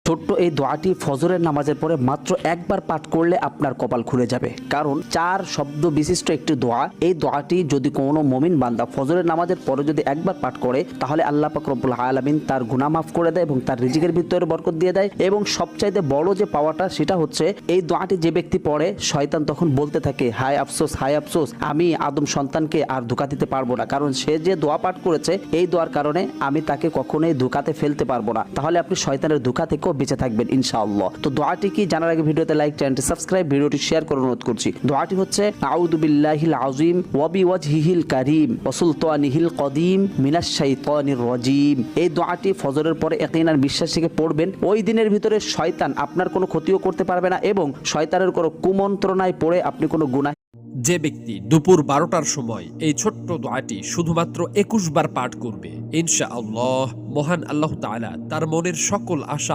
ছোট্ট এই দোয়াটি ফজরের নামাজের পরে মাত্র একবার পাঠ করলে আপনার কপাল খুলে যাবে, কারণ 4 শব্দ বিশিষ্ট একটি দোয়া। এই দোয়াটি যদি কোনো মুমিন বান্দা ফজরের নামাজের পরে যদি একবার পাঠ করে, তাহলে আল্লাহ পাক রব্বুল আলামিন তার গুনাহ মাফ করে দেয় এবং তার রিজিকের ভিতরে বরকত দিয়ে দেয়। এবং সবচাইতে বড় যে পাওয়াটা সেটা হচ্ছে, এই দোয়াটি যে ব্যক্তি পড়ে, শয়তান তখন বলতে থাকে, হায় আফসোস, হায় আফসোস, আমি আদম সন্তানকে আর ধোঁকা দিতে পারবো না, কারণ সে যে দোয়া পাঠ করেছে, এই দোয়ার কারণে আমি তাকে কখনোই ধোঁকাতে ফেলতে পারবো না। তাহলে আপনি শয়তানের ধোঁকা থেকেও বেঁচে থাকবেন ইনশাআল্লাহ। তো দোয়াটি কি জানার আগে ভিডিওতে লাইক, চ্যানেলটি সাবস্ক্রাইব, ভিডিওটি শেয়ার করে অনুরোধ করছি। দোয়াটি হচ্ছে, আউযু বিল্লাহিল আযীম ওয়া বিওয়াজহিল কারীম ওয়া সুলতানিহিল কদীম মিনাশ শাইতানির রাজীম। এই দোয়াটি ফজরের পরে ইয়াকিনান বিশ্বাস থেকে পড়বেন। ওই দিনের ভিতরে শয়তান আপনার কোনো ক্ষতিও করতে পারবে না এবং শয়তানের কোনো কুমন্ত্রণায় পড়ে আপনি কোনো গুনাহ। যে ব্যক্তি দুপুর 12টার সময় এই ছোট্ট দোয়াটি শুধুমাত্র 21 বার পাঠ করবে, ইনশাআল্লাহ মহান আল্লাহ তাআলা তার মনের সকল আশা